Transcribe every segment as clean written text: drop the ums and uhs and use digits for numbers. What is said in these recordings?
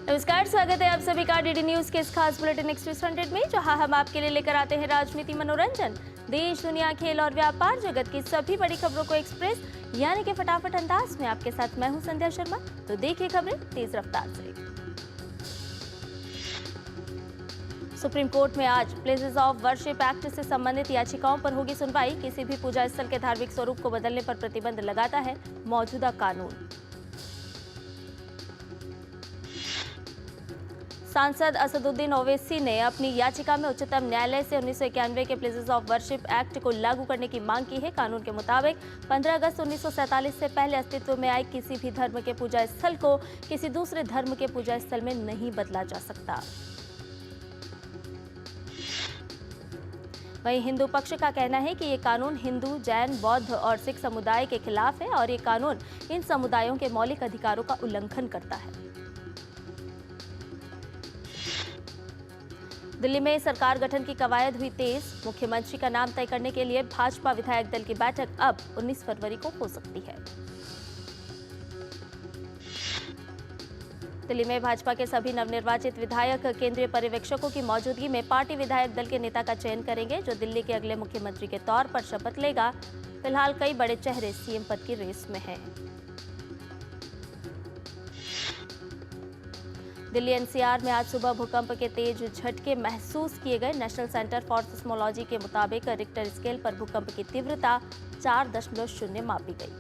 नमस्कार, स्वागत है आप सभी का डीडी न्यूज के इस खास बुलेटिन एक्सप्रेस 100 में, जहां हम आपके लिए लेकर आते हैं राजनीति, मनोरंजन, देश दुनिया, खेल और व्यापार जगत की सभी बड़ी खबरों को एक्सप्रेस यानी कि फटाफट अंदाज में आपके साथ मैं हूं संध्या शर्मा। तो देखिए खबरें तेज रफ्तार से। सुप्रीम कोर्ट में आज प्लेसेस ऑफ वर्शिप एक्ट से संबंधित याचिकाओं पर होगी सुनवाई। किसी भी पूजा स्थल के धार्मिक स्वरूप को बदलने पर प्रतिबंध लगाता है मौजूदा कानून। सांसद असदुद्दीन ओवैसी ने अपनी याचिका में उच्चतम न्यायालय से 1991 के प्लेसेस ऑफ वर्शिप एक्ट को लागू करने की मांग की है। कानून के मुताबिक 15 अगस्त 1947 से पहले अस्तित्व में आए किसी भी धर्म के पूजा स्थल को किसी दूसरे धर्म के पूजा स्थल में नहीं बदला जा सकता। वहीं हिंदू पक्ष का कहना है कि ये कानून हिंदू, जैन, बौद्ध और सिख समुदाय के खिलाफ है और ये कानून इन समुदायों के मौलिक अधिकारों का उल्लंघन करता है। दिल्ली में सरकार गठन की कवायद हुई तेज। मुख्यमंत्री का नाम तय करने के लिए भाजपा विधायक दल की बैठक अब 19 फरवरी को हो सकती है। दिल्ली में भाजपा के सभी नवनिर्वाचित विधायक केंद्रीय पर्यवेक्षकों की मौजूदगी में पार्टी विधायक दल के नेता का चयन करेंगे, जो दिल्ली के अगले मुख्यमंत्री के तौर पर शपथ लेगा। फिलहाल कई बड़े चेहरे सीएम पद की रेस में हैं। दिल्ली एनसीआर में आज सुबह भूकंप के तेज झटके महसूस किए गए। नेशनल सेंटर फॉर सिस्मोलॉजी के मुताबिक रिक्टर स्केल पर भूकंप की तीव्रता 4.0 मापी गई।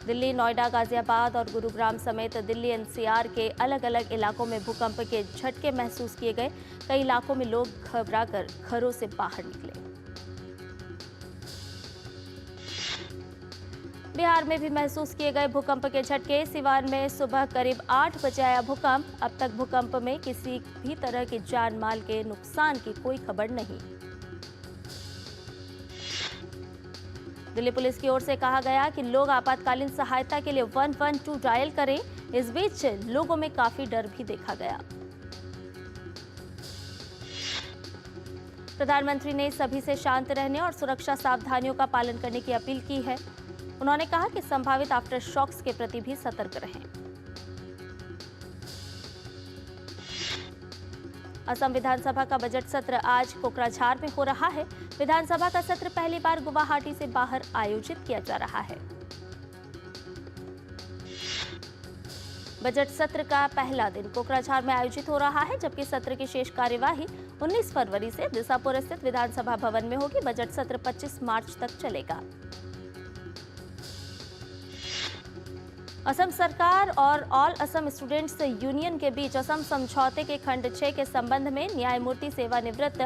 दिल्ली, नोएडा, गाजियाबाद और गुरुग्राम समेत दिल्ली एनसीआर के अलग अलग इलाकों में भूकंप के झटके महसूस किए गए। कई इलाकों में लोग घबराकर घरों से बाहर निकले। बिहार में भी महसूस किए गए भूकंप के झटके। सिवान में सुबह करीब 8 बजे आया भूकंप। अब तक भूकंप में किसी भी तरह की जान माल के नुकसान की कोई खबर नहीं। दिल्ली पुलिस की ओर से कहा गया कि लोग आपातकालीन सहायता के लिए 112 डायल करें। इस बीच लोगों में काफी डर भी देखा गया। प्रधानमंत्री ने सभी से शांत रहने और सुरक्षा सावधानियों का पालन करने की अपील की है। उन्होंने कहा कि संभावित आफ्टर शॉक्स के प्रति भी सतर्क रहें। असम विधानसभा का बजट सत्र आज कोकराझार में हो रहा है। विधानसभा का सत्र पहली बार गुवाहाटी से बाहर आयोजित किया जा रहा है। बजट सत्र का पहला दिन कोकराझार में आयोजित हो रहा है, जबकि सत्र की शेष कार्यवाही 19 फरवरी से दिसापुर स्थित विधानसभा भवन में होगी। बजट सत्र 25 मार्च तक चलेगा। असम सरकार और ऑल असम स्टूडेंट्स यूनियन के बीच असम समझौते के खंड 6 के संबंध में न्यायमूर्ति सेवानिवृत्त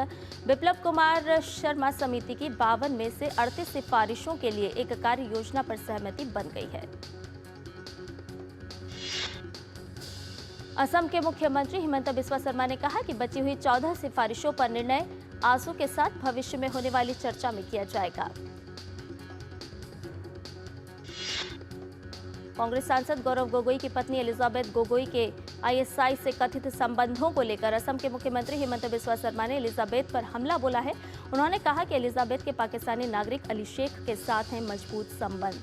बिप्लब कुमार शर्मा समिति की 52 में से 38 सिफारिशों के लिए एक कार्य योजना पर सहमति बन गई है। असम के मुख्यमंत्री हिमंता बिस्वा शर्मा ने कहा कि बची हुई 14 सिफारिशों पर निर्णय आसू के साथ भविष्य में होने वाली चर्चा में किया जाएगा। कांग्रेस सांसद गौरव गोगोई की पत्नी एलिजाबेथ गोगोई के आईएसआई से कथित संबंधों को लेकर असम के मुख्यमंत्री हिमंता बिस्वा शर्मा ने एलिजाबेथ पर हमला बोला है। उन्होंने कहा कि एलिजाबेथ के पाकिस्तानी नागरिक अली शेख के साथ हैं मजबूत संबंध।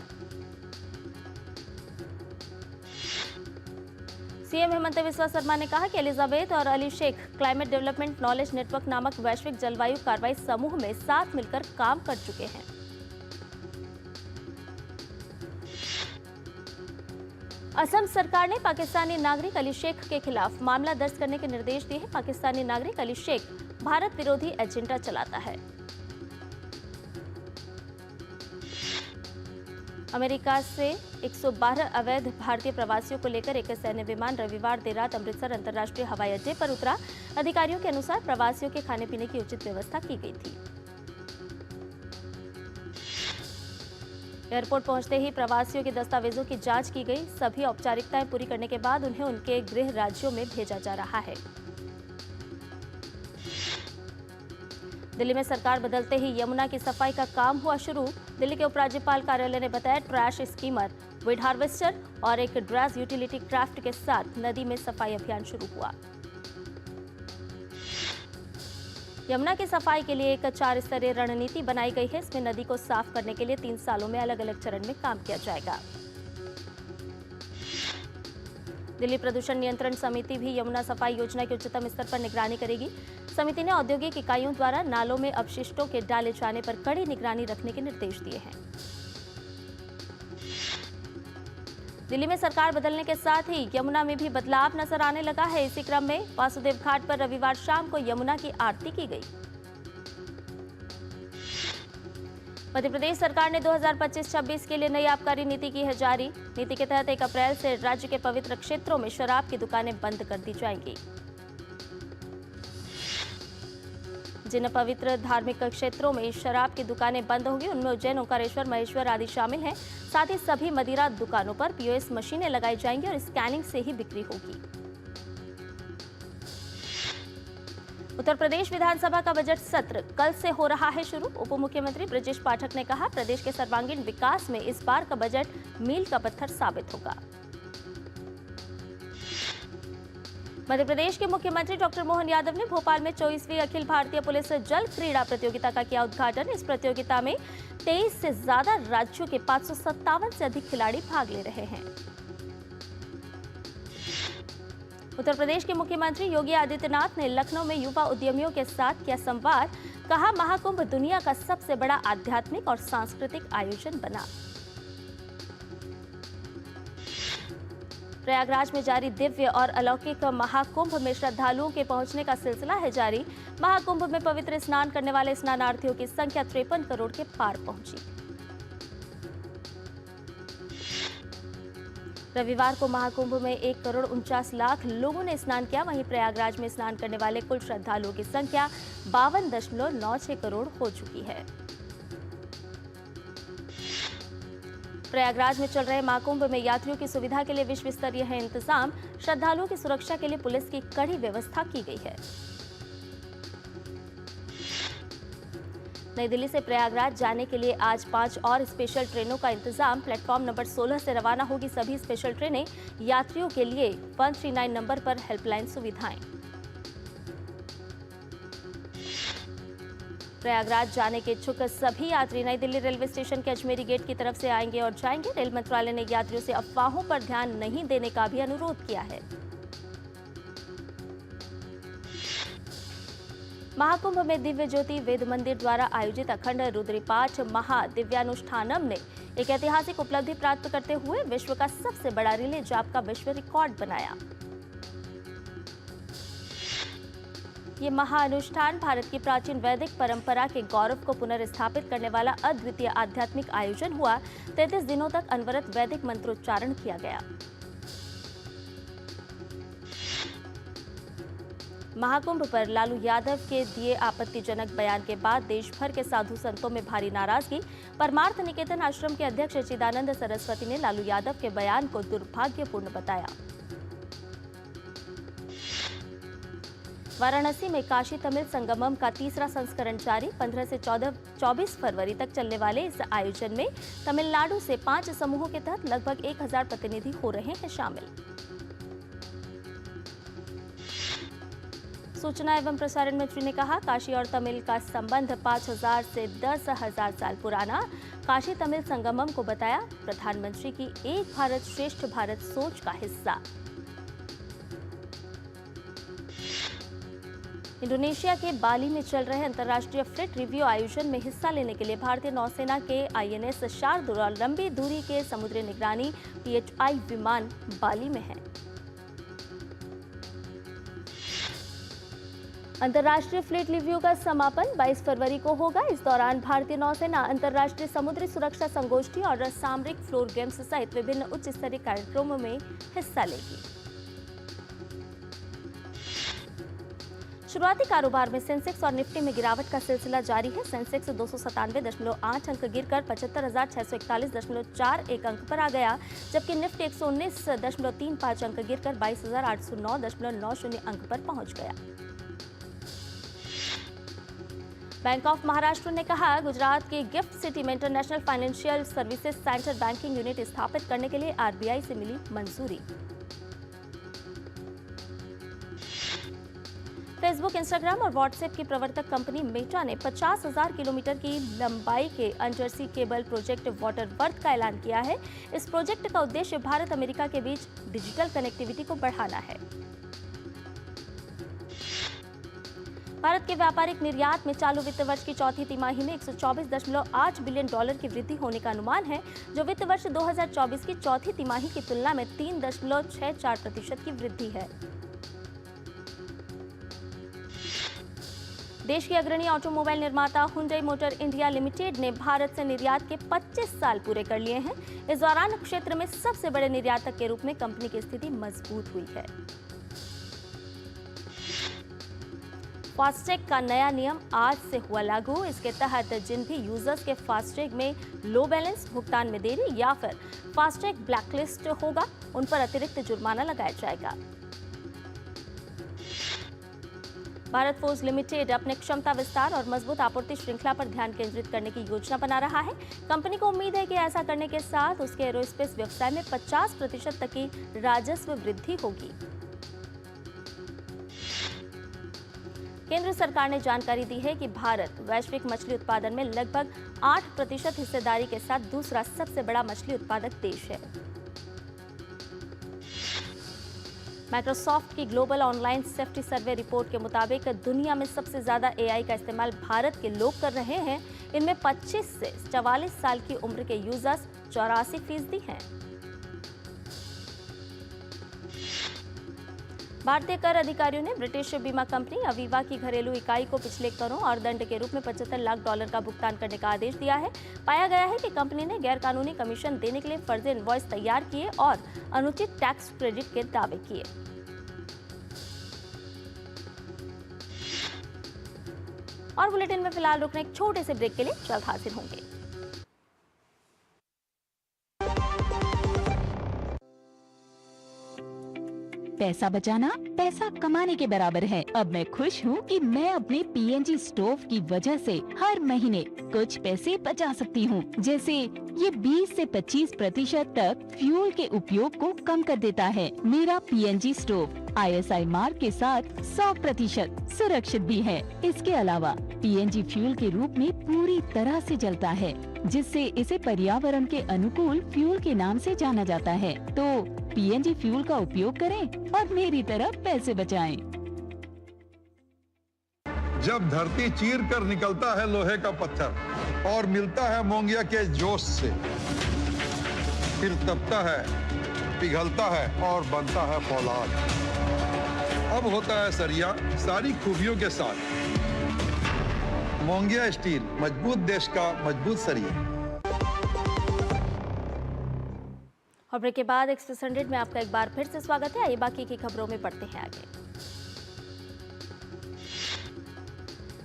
सीएम हिमंता बिस्वा शर्मा ने कहा कि एलिजाबेथ और Ali Sheikh climate development knowledge network नामक वैश्विक जलवायु कार्रवाई समूह में साथ मिलकर काम कर चुके हैं। असम सरकार ने पाकिस्तानी नागरिक अली शेख के खिलाफ मामला दर्ज करने के निर्देश दिए हैं। पाकिस्तानी नागरिक अली शेख भारत विरोधी एजेंडा चलाता है। अमेरिका से 112 अवैध भारतीय प्रवासियों को लेकर एक सैन्य विमान रविवार देर रात अमृतसर अंतर्राष्ट्रीय हवाई अड्डे पर उतरा। अधिकारियों के अनुसार प्रवासियों के खाने पीने की उचित व्यवस्था की गई थी। एयरपोर्ट पहुंचते ही प्रवासियों के दस्तावेजों की जांच की गई। सभी औपचारिकताएं पूरी करने के बाद उन्हें उनके गृह राज्यों में भेजा जा रहा है। दिल्ली में सरकार बदलते ही यमुना की सफाई का काम हुआ शुरू। दिल्ली के उपराज्यपाल कार्यालय ने बताया, ट्रैश स्कीमर, वीड हार्वेस्टर और एक ड्रेस यूटिलिटी क्राफ्ट के साथ नदी में सफाई अभियान शुरू हुआ। यमुना की सफाई के लिए एक 4 स्तरीय रणनीति बनाई गई है। इसमें नदी को साफ करने के लिए 3 सालों में अलग अलग चरण में काम किया जाएगा। दिल्ली प्रदूषण नियंत्रण समिति भी यमुना सफाई योजना की उच्चतम स्तर पर निगरानी करेगी। समिति ने औद्योगिक इकाइयों द्वारा नालों में अपशिष्टों के डाले जाने पर कड़ी निगरानी रखने के निर्देश दिए हैं। दिल्ली में सरकार बदलने के साथ ही यमुना में भी बदलाव नजर आने लगा है। इसी क्रम में वासुदेव घाट पर रविवार शाम को यमुना की आरती की गई। मध्य प्रदेश सरकार ने 2025-26 के लिए नई आबकारी नीति की है जारी। नीति के तहत 1 अप्रैल से राज्य के पवित्र क्षेत्रों में शराब की दुकानें बंद कर दी जाएंगी। जिन पवित्र धार्मिक क्षेत्रों में शराब की दुकानें बंद होंगी उनमें उज्जैन, ओंकारेश्वर, महेश्वर आदि शामिल हैं। साथ ही सभी मदिरा दुकानों पर पीओएस मशीनें लगाई जाएंगी और स्कैनिंग से ही बिक्री होगी। उत्तर प्रदेश विधानसभा का बजट सत्र कल से हो रहा है शुरू। उप मुख्यमंत्री ब्रजेश पाठक ने कहा, प्रदेश के सर्वांगीण विकास में इस बार का बजट मील का पत्थर साबित होगा। मध्य प्रदेश के मुख्यमंत्री डॉक्टर मोहन यादव ने भोपाल में 24वीं अखिल भारतीय पुलिस जल क्रीड़ा प्रतियोगिता का किया उद्घाटन। इस प्रतियोगिता में 23 से ज्यादा राज्यों के 557 से अधिक खिलाड़ी भाग ले रहे हैं। उत्तर प्रदेश के मुख्यमंत्री योगी आदित्यनाथ ने लखनऊ में युवा उद्यमियों के साथ किया संवाद। कहा, महाकुंभ दुनिया का सबसे बड़ा आध्यात्मिक और सांस्कृतिक आयोजन बना। प्रयागराज में जारी दिव्य और अलौकिक महाकुंभ में श्रद्धालुओं के पहुंचने का सिलसिला है जारी। महाकुंभ में पवित्र स्नान करने वाले स्नानार्थियों की संख्या 53 करोड़ के पार पहुंची। रविवार को महाकुंभ में 1,49,00,000 लोगों ने स्नान किया। वहीं प्रयागराज में स्नान करने वाले कुल श्रद्धालुओं की संख्या 52.96 करोड़ हो चुकी है। प्रयागराज में चल रहे महाकुंभ में यात्रियों की सुविधा के लिए विश्व स्तरीय है इंतजाम। श्रद्धालुओं की सुरक्षा के लिए पुलिस की कड़ी व्यवस्था की गई है। नई दिल्ली से प्रयागराज जाने के लिए आज 5 और स्पेशल ट्रेनों का इंतजाम। प्लेटफॉर्म नंबर 16 से रवाना होगी सभी स्पेशल ट्रेनें। यात्रियों के लिए 139 नंबर पर हेल्पलाइन सुविधाएं। प्रयागराज जाने के इच्छुक सभी यात्री नई दिल्ली रेलवे स्टेशन के अजमेरी गेट की तरफ से आएंगे और जाएंगे। रेल मंत्रालय ने यात्रियों से अफवाहों पर ध्यान नहीं देने का भी अनुरोध किया है। महाकुंभ में दिव्य ज्योति वेद मंदिर द्वारा आयोजित अखंड रुद्रपाठ महादिव्यानुष्ठानम ने एक ऐतिहासिक उपलब्धि प्राप्त करते हुए विश्व का सबसे बड़ा रिले जाप का विश्व रिकॉर्ड बनाया। ये महाअनुष्ठान भारत की प्राचीन वैदिक परंपरा के गौरव को पुनर्स्थापित करने वाला अद्वितीय आध्यात्मिक आयोजन हुआ। 33 दिनों तक अनवरत वैदिक मंत्रोच्चारण किया गया। महाकुंभ पर लालू यादव के दिए आपत्तिजनक बयान के बाद देश भर के साधु संतों में भारी नाराजगी। परमार्थ निकेतन आश्रम के अध्यक्ष चिदानंद सरस्वती ने लालू यादव के बयान को दुर्भाग्यपूर्ण बताया। वाराणसी में काशी तमिल संगमम का तीसरा संस्करण जारी। 15 से 24 फरवरी तक चलने वाले इस आयोजन में तमिलनाडु से 5 समूहों के तहत लगभग 1000 प्रतिनिधि हो रहे हैं शामिल। सूचना एवं प्रसारण मंत्री ने कहा, काशी और तमिल का संबंध 5000 से 10,000 साल पुराना। काशी तमिल संगमम को बताया प्रधानमंत्री की एक भारत श्रेष्ठ भारत सोच का हिस्सा। इंडोनेशिया के बाली में चल रहे अंतर्राष्ट्रीय फ्लीट रिव्यू आयोजन में हिस्सा लेने के लिए भारतीय नौसेना के INS शार्दुल और लंबी दूरी के समुद्री निगरानी PHI विमान बाली में है। अंतर्राष्ट्रीय फ्लीट रिव्यू का समापन 22 फरवरी को होगा। इस दौरान भारतीय नौसेना अंतर्राष्ट्रीय समुद्री सुरक्षा संगोष्ठी और सामरिक फ्लोर गेम्स सहित विभिन्न उच्च स्तरीय कार्यक्रमों में हिस्सा लेगी। शुरुआती कारोबार में सेंसेक्स और निफ्टी में गिरावट का सिलसिला जारी है। सेंसेक्स 297.8 अंक गिरकर 75,641.41 अंक पर आ गया, जबकि निफ्टी 119.35 अंक गिरकर 22,809.90 अंक पर पहुंच गया। बैंक ऑफ महाराष्ट्र ने कहा, गुजरात की गिफ्ट सिटी में international financial services centre banking unit स्थापित करने के लिए RBI से मिली मंजूरी। फेसबुक, इंस्टाग्राम और व्हाट्सएप की प्रवर्तक कंपनी मेटा ने 50,000 किलोमीटर की लंबाई के अंडरसी केबल प्रोजेक्ट वाटरवर्थ का ऐलान किया है। इस प्रोजेक्ट का उद्देश्य भारत अमेरिका के बीच डिजिटल कनेक्टिविटी को बढ़ाना है। भारत के व्यापारिक निर्यात में चालू वित्त वर्ष की चौथी तिमाही में $124.8 बिलियन की वृद्धि होने का अनुमान है, जो वित्त वर्ष 2024 की चौथी तिमाही की तुलना में 3.64% की वृद्धि है। देश की अग्रणी ऑटोमोबाइल निर्माता हुंडई मोटर इंडिया लिमिटेड ने भारत से निर्यात के 25 साल पूरे कर लिए हैं। इस दौरान क्षेत्र में सबसे बड़े निर्यातक के रूप में कंपनी की स्थिति मजबूत हुई है। फास्टैग का नया नियम आज से हुआ लागू। इसके तहत जिन भी यूजर्स के फास्टैग में लो बैलेंस, भुगतान में देरी या फिर फास्टैग ब्लैकलिस्ट होगा, उन पर अतिरिक्त जुर्माना लगाया जाएगा। भारत फोर्ज लिमिटेड अपने क्षमता विस्तार और मजबूत आपूर्ति श्रृंखला पर ध्यान केंद्रित करने की योजना बना रहा है। कंपनी को उम्मीद है कि ऐसा करने के साथ उसके एरोस्पेस व्यवसाय में 50% तक की राजस्व वृद्धि होगी। केंद्र सरकार ने जानकारी दी है कि भारत वैश्विक मछली उत्पादन में लगभग 8% हिस्सेदारी के साथ दूसरा सबसे बड़ा मछली उत्पादक देश है। माइक्रोसॉफ्ट की global online safety survey report के मुताबिक दुनिया में सबसे ज्यादा एआई का इस्तेमाल भारत के लोग कर रहे हैं। इनमें 25 से 44 साल की उम्र के यूजर्स 84% हैं। भारतीय कर अधिकारियों ने ब्रिटिश बीमा कंपनी अवीवा की घरेलू इकाई को पिछले करों और दंड के रूप में $75 लाख का भुगतान करने का आदेश दिया है। पाया गया है कि कंपनी ने गैरकानूनी कमीशन देने के लिए फर्जी इनवॉइस तैयार किए और अनुचित टैक्स क्रेडिट के दावे किए। और बुलेटिन में फिलहाल रुकने एक छोटे से ब्रेक के लिए जल्द हाजिर होंगे। पैसा बचाना पैसा कमाने के बराबर है। अब मैं खुश हूँ कि मैं अपने पीएनजी स्टोव की वजह से हर महीने कुछ पैसे बचा सकती हूँ। जैसे ये 20 से 25% तक फ्यूल के उपयोग को कम कर देता है। मेरा पीएनजी स्टोव ISI मार्क के साथ 100% सुरक्षित भी है। इसके अलावा पीएनजी फ्यूल के रूप में पूरी तरह से जलता है, जिससे इसे पर्यावरण के अनुकूल फ्यूल के नाम से जाना जाता है। तो पीएनजी फ्यूल का उपयोग करें और मेरी तरह पैसे बचाएं। जब धरती चीर कर निकलता है लोहे का पत्थर और मिलता है मोंगिया के जोश से, फिर तपता है, पिघलता है और बनता है फौलाद। अब होता है सरिया सारी खूबियों के साथ। मोंगिया स्टील, मजबूत देश का मजबूत सरिया। और ब्रेक के बाद एक्सप्रेस 100 में आपका एक बार फिर से स्वागत है। आइए बाकी की खबरों में पढ़ते हैं आगे।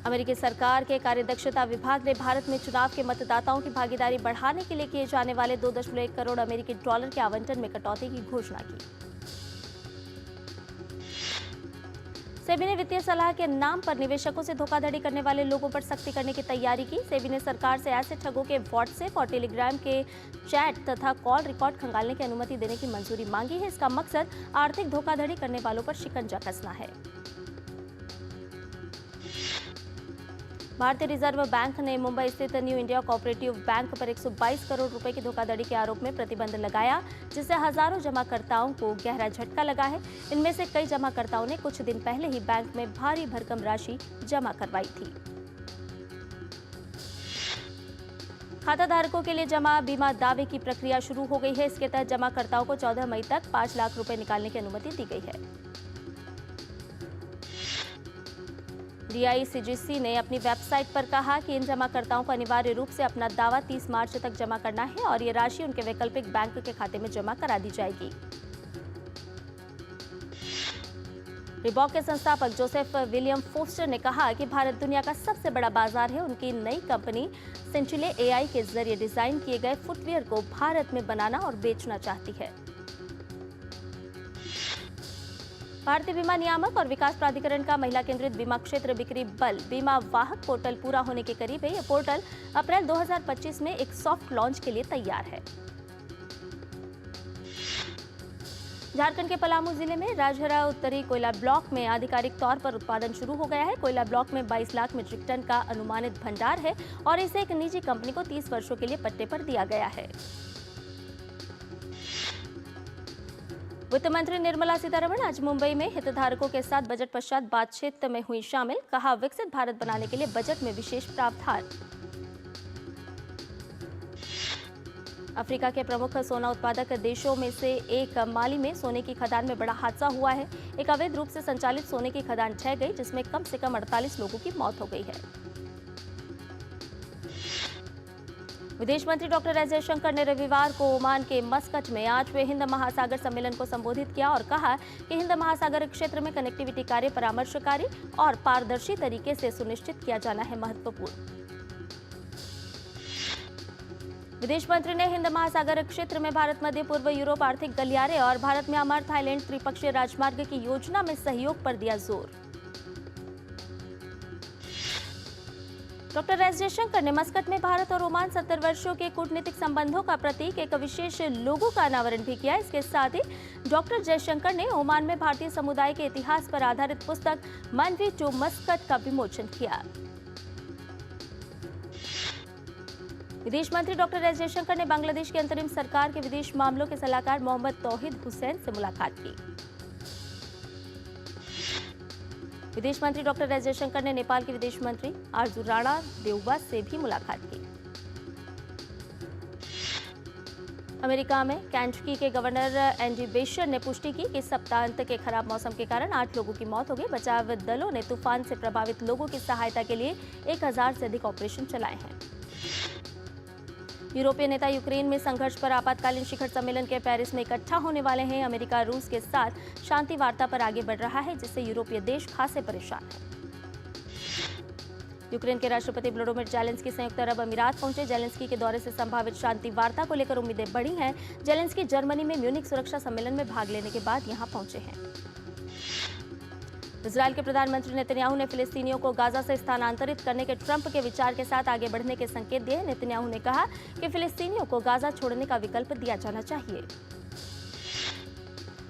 अमेरिकी सरकार के कार्यदक्षता विभाग ने भारत में चुनाव के मतदाताओं की भागीदारी बढ़ाने के लिए किए जाने वाले $2.1 करोड़ अमेरिकी डॉलर के आवंटन में कटौती की घोषणा की। सेबी ने वित्तीय सलाह के नाम पर निवेशकों से धोखाधड़ी करने वाले लोगों पर सख्ती करने की तैयारी की। सेबी ने सरकार से ऐसे ठगों के व्हाट्सएप और टेलीग्राम के चैट तथा कॉल रिकॉर्ड खंगालने की अनुमति देने की मंजूरी मांगी है। इसका मकसद आर्थिक धोखाधड़ी करने वालों पर शिकंजा कसना है। भारतीय रिजर्व बैंक ने मुंबई स्थित न्यू इंडिया कोऑपरेटिव बैंक पर 122 करोड़ रुपए की धोखाधड़ी के आरोप में प्रतिबंध लगाया, जिससे हजारों जमाकर्ताओं को गहरा झटका लगा है। इनमें से कई जमाकर्ताओं ने कुछ दिन पहले ही बैंक में भारी भरकम राशि जमा करवाई थी। खाताधारकों के लिए जमा बीमा दावे की प्रक्रिया शुरू हो गई है। इसके तहत जमाकर्ताओं को 14 मई तक 5 लाख रुपए निकालने की अनुमति दी गई है। DICGC ने अपनी वेबसाइट पर कहा कि इन जमाकर्ताओं को अनिवार्य रूप से अपना दावा 30 मार्च तक जमा करना है और ये राशि उनके वैकल्पिक बैंक के खाते में जमा करा दी जाएगी। रिबॉक के संस्थापक जोसेफ विलियम फोस्टर ने कहा कि भारत दुनिया का सबसे बड़ा बाजार है। उनकी नई कंपनी सेंचिले AI के जरिए डिजाइन किए गए फुटवियर को भारत में बनाना और बेचना चाहती है। भारतीय बीमा नियामक और विकास प्राधिकरण का महिला केंद्रित बीमा क्षेत्र बिक्री बल बीमा वाहक पोर्टल पूरा होने के करीब है। यह पोर्टल अप्रैल 2025 में एक सॉफ्ट लॉन्च के लिए तैयार है। झारखंड के पलामू जिले में राजहरा उत्तरी कोयला ब्लॉक में आधिकारिक तौर पर उत्पादन शुरू हो गया है। कोयला ब्लॉक में 22 लाख मीट्रिक टन का अनुमानित भंडार है और इसे एक निजी कंपनी को 30 वर्षों के लिए पट्टे पर दिया गया है। वित्त मंत्री निर्मला सीतारमण आज मुंबई में हितधारकों के साथ बजट पश्चात बातचीत में हुई शामिल। कहा, विकसित भारत बनाने के लिए बजट में विशेष प्रावधान। अफ्रीका के प्रमुख सोना उत्पादक देशों में से एक माली में सोने की खदान में बड़ा हादसा हुआ है। एक अवैध रूप से संचालित सोने की खदान ढह गई, जिसमें कम से कम 48 लोगों की मौत हो गई है। विदेश मंत्री डॉक्टर एस जयशंकर ने रविवार को ओमान के मस्कट में 8वें हिंद महासागर सम्मेलन को संबोधित किया और कहा कि हिंद महासागर क्षेत्र में कनेक्टिविटी कार्य परामर्शकारी और पारदर्शी तरीके से सुनिश्चित किया जाना है महत्वपूर्ण। विदेश मंत्री ने हिंद महासागर क्षेत्र में भारत मध्य पूर्व यूरोप आर्थिक गलियारे और भारत म्यांमार थाईलैंड त्रिपक्षीय राजमार्ग की योजना में सहयोग पर दिया जोर। डॉक्टर एस जयशंकर ने मस्कट में भारत और ओमान 70 वर्षों के कूटनीतिक संबंधों का प्रतीक एक विशेष लोगो का अनावरण भी किया। इसके साथ ही डॉक्टर जयशंकर ने ओमान में भारतीय समुदाय के इतिहास पर आधारित पुस्तक मन वी टू मस्कट का विमोचन किया। विदेश मंत्री डॉक्टर एस जयशंकर ने बांग्लादेश की अंतरिम सरकार के विदेश मामलों के सलाहकार मोहम्मद तौहीद हुसैन से मुलाकात की। विदेश मंत्री डॉक्टर एस जयशंकर ने नेपाल के विदेश मंत्री आरजू राणा देउबा से भी मुलाकात की। अमेरिका में केंटकी के गवर्नर एंडी बेशर ने पुष्टि की कि सप्ताहांत के खराब मौसम के कारण 8 लोगों की मौत हो गई। बचाव दलों ने तूफान से प्रभावित लोगों की सहायता के लिए 1000 से अधिक ऑपरेशन चलाए हैं। यूरोपीय नेता यूक्रेन में संघर्ष पर आपातकालीन शिखर सम्मेलन के पेरिस में इकट्ठा होने वाले हैं। अमेरिका रूस के साथ शांति वार्ता पर आगे बढ़ रहा है, जिससे यूरोपीय देश खासे परेशान हैं। यूक्रेन के राष्ट्रपति वोलोडिमिर ज़ेलेंस्की संयुक्त अरब अमीरात पहुंचे। ज़ेलेंस्की के दौरे से संभावित शांति वार्ता को लेकर उम्मीदें बढ़ी हैं। ज़ेलेंस्की जर्मनी में म्यूनिख सुरक्षा सम्मेलन में भाग लेने के बाद यहां पहुंचे हैं। इजरायल के प्रधानमंत्री नेतन्याहू ने फिलिस्तीनियों को गाजा से स्थानांतरित करने के ट्रंप के विचार के साथ आगे बढ़ने के संकेत दिए। नेतन्याहू ने कहा कि फिलिस्तीनियों को गाजा छोड़ने का विकल्प दिया जाना चाहिए।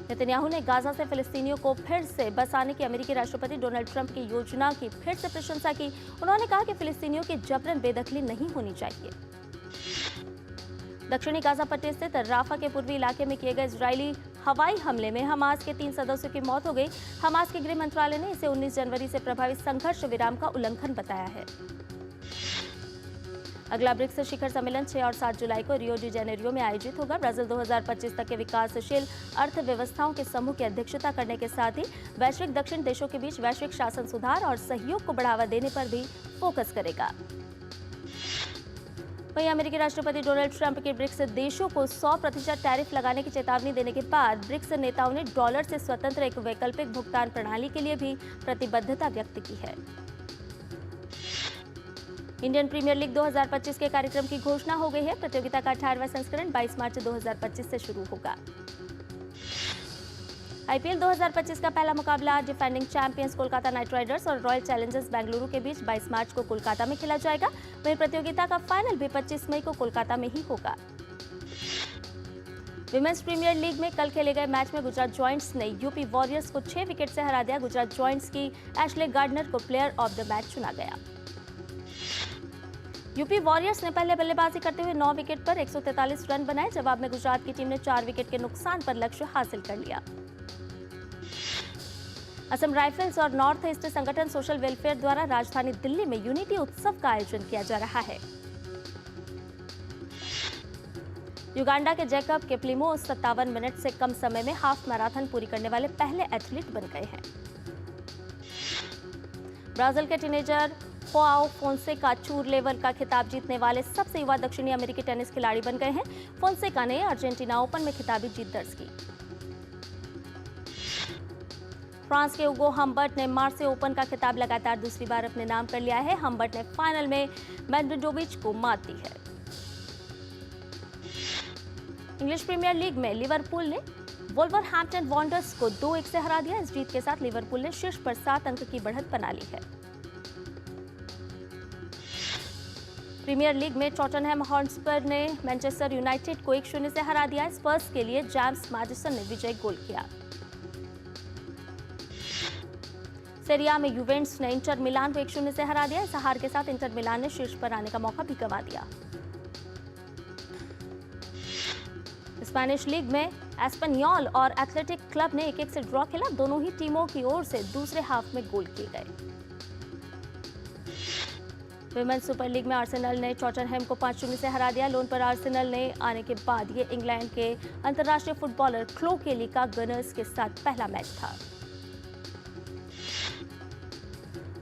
नेतन्याहू ने गाजा से फिलिस्तीनियों को फिर से बसाने की अमेरिकी राष्ट्रपति डोनाल्ड ट्रंप की योजना की फिर से प्रशंसा की। उन्होंने कहा कि फिलिस्तीनियों की जबरन बेदखली नहीं होनी चाहिए। दक्षिणी गाजा पट्टी स्थित राफा के पूर्वी इलाके में किए गए इजरायली हवाई हमले में हमास के 3 सदस्यों की मौत हो गई। हमास के गृह मंत्रालय ने इसे 19 जनवरी से प्रभावित संघर्ष विराम का उल्लंघन बताया है। अगला ब्रिक्स शिखर सम्मेलन 6 और 7 जुलाई को रियो डी जेनेरियो में आयोजित होगा। ब्राजील 2025 तक के विकासशील अर्थव्यवस्थाओं के समूह की अध्यक्षता करने के साथ ही वैश्विक दक्षिण देशों के बीच वैश्विक शासन सुधार और सहयोग को बढ़ावा देने पर भी फोकस करेगा। वहीं अमेरिकी राष्ट्रपति डोनाल्ड ट्रंप के ब्रिक्स देशों को 100% टैरिफ लगाने की चेतावनी देने के बाद ब्रिक्स नेताओं ने डॉलर से स्वतंत्र एक वैकल्पिक भुगतान प्रणाली के लिए भी प्रतिबद्धता व्यक्त की है। इंडियन प्रीमियर लीग 2025 के कार्यक्रम की घोषणा हो गई है। प्रतियोगिता का 18वां संस्करण 22 मार्च 2025 से शुरू होगा। आईपीएल 2025 का पहला मुकाबला defending champions Kolkata night Riders और रॉयल चैलेंजर्स बेंगलुरु के बीच 22 मार्च को कोलकाता में खेला जाएगा। वहीं प्रतियोगिता का फाइनल भी 25 मई को कोलकाता में ही होगा। विमेंस प्रीमियर लीग में कल खेले गए मैच में गुजरात जॉइंट्स ने यूपी वॉरियर्स को 6 विकेट से हरा दिया। गुजरात जॉइंट्स की एशले गार्डनर को प्लेयर ऑफ द मैच चुना गया। यूपी वॉरियर्स ने पहले बल्लेबाजी करते हुए 9 विकेट पर 143 रन बनाए। जवाब में गुजरात की टीम ने 4 विकेट के नुकसान पर लक्ष्य हासिल कर लिया। असम राइफल्स और नॉर्थ ईस्ट संगठन सोशल वेलफेयर द्वारा राजधानी दिल्ली में यूनिटी उत्सव का आयोजन किया जा रहा है। युगांडा के जैकब केप्लिमो 57 मिनट से कम समय में हाफ मैराथन पूरी करने वाले पहले एथलीट बन गए हैं। ब्राजील के teenager Joao Fonseca tour level का खिताब जीतने वाले सबसे युवा दक्षिणी अमेरिकी टेनिस खिलाड़ी बन गए हैं। फोंसेका ने अर्जेंटीना ओपन में खिताबी जीत दर्ज की। फ्रांस के उगो हम्बर्ट ने मार्से ओपन का खिताब लगातार दूसरी बार अपने नाम कर लिया है। हम्बर्ट ने फाइनल में मेडवेडोविच को मात दी है। इंग्लिश प्रीमियर लीग में लिवरपूल ने वुल्वरहैम्पटन वांडरर्स को 2-1 से हरा दिया। इस जीत के साथ लिवरपूल ने शीर्ष पर 7 अंक की बढ़त बना ली है। प्रीमियर लीग में टॉटनहैम हॉटस्पर ने मैनचेस्टर यूनाइटेड को 1-0 से हरा दिया। स्पर्स के लिए जेम्स मैडिसन ने विजय गोल किया। सीरी आ में यूवेंटस ने इंटर मिलान को 1-0 से हरा दिया। इस हार के साथ इंटर मिलान ने शीर्ष पर आने का मौका भी गंवा दिया। स्पेनिश लीग में एस्पेनियोल और एथलेटिक क्लब ने 1-1 से ड्रॉ खेला। दोनों ही टीमों की ओर से दूसरे हाफ में गोल किए गए। विमेंस सुपर लीग में आर्सेनल ने टॉटनहैम को 5-0 से हरा दिया। लोन पर आर्सेनल ने आने के बाद ये इंग्लैंड के अंतर्राष्ट्रीय फुटबॉलर क्लो केली का गनर्स के साथ पहला मैच था।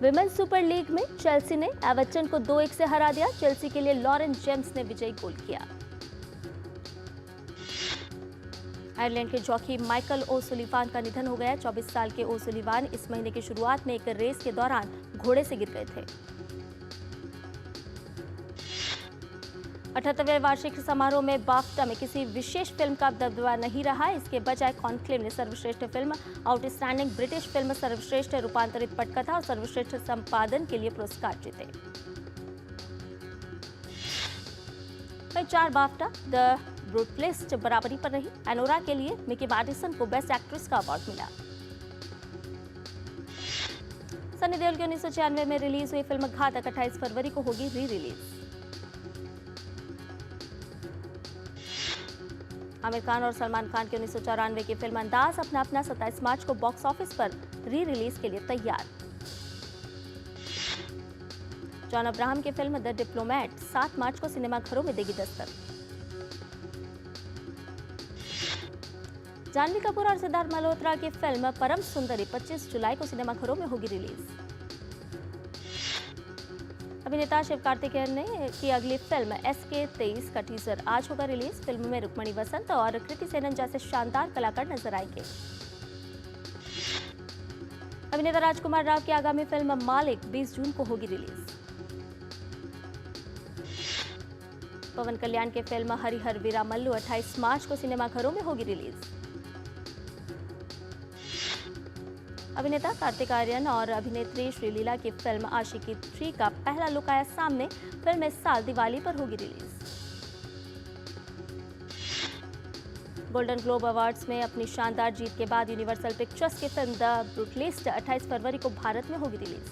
विमेंस सुपर लीग में चेल्सी ने एवर्टन को 2-1 से हरा दिया। चेल्सी के लिए लॉरेन जेम्स ने विजयी गोल किया। आयरलैंड के जॉकी माइकल ओसुलिवान का निधन हो गया। 24 साल के ओसुलिवान इस महीने की शुरुआत में एक रेस के दौरान घोड़े से गिर गए थे। 78वें वार्षिक समारोह में बाफ्टा में किसी विशेष फिल्म का दबदबा नहीं रहा। इसके बजाय कॉन्क्लेव ने सर्वश्रेष्ठ फिल्म, आउटस्टैंडिंग ब्रिटिश फिल्म, सर्वश्रेष्ठ रूपांतरित पटकथा और सर्वश्रेष्ठ संपादन के लिए पुरस्कार जीते। कई 4 बाफ्टा द ब्रूटलिस्ट बराबरी पर रही। एनोरा के लिए मिकी मैडिसन को बेस्ट एक्ट्रेस का अवार्ड मिला। सनी देओल की 1996 में रिलीज हुई फिल्म घातक 28 फरवरी को होगी री रिलीज। आमिर खान और सलमान खान की 1994 की फिल्म अंदाज अपना 27 मार्च को बॉक्स ऑफिस पर री रिलीज के लिए तैयार। जॉन अब्राहम की फिल्म द डिप्लोमेट 7 मार्च को सिनेमाघरों में देगी दस्तक। जानवी कपूर और सिद्धार्थ मल्होत्रा की फिल्म परम सुंदरी 25 जुलाई को सिनेमाघरों में होगी रिलीज। अभिनेता शिव कार्तिकेयन ने की अगली फिल्म SK23 का टीजर आज होगा रिलीज। फिल्म में रुक्मणी वसंत और कृति सेनन जैसे शानदार कलाकार नजर आएंगे। अभिनेता राजकुमार राव की आगामी फिल्म मालिक 20 जून को होगी रिलीज। पवन कल्याण की फिल्म हरिहर वीरा मल्लू 28 मार्च को सिनेमाघरों में होगी रिलीज। अभिनेता कार्तिक आर्यन और अभिनेत्री श्रीलीला की फिल्म आशिकी 3 का पहला लुक आया सामने। फिल्म इस साल दिवाली पर होगी रिलीज। गोल्डन ग्लोब अवार्ड्स में अपनी शानदार जीत के बाद यूनिवर्सल पिक्चर्स की फिल्म द ब्रूटलिस्ट 28 फरवरी को भारत में होगी रिलीज।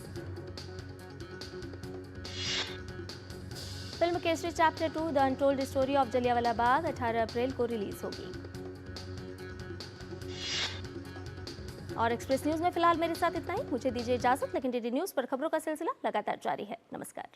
फिल्म Kesari chapter 2 the untold story of Jallianwala Bagh 18 अप्रैल को रिलीज होगी। और एक्सप्रेस न्यूज में फिलहाल मेरे साथ इतना ही। मुझे दीजिए इजाजत, लेकिन डीडी न्यूज पर खबरों का सिलसिला लगातार जारी है। नमस्कार।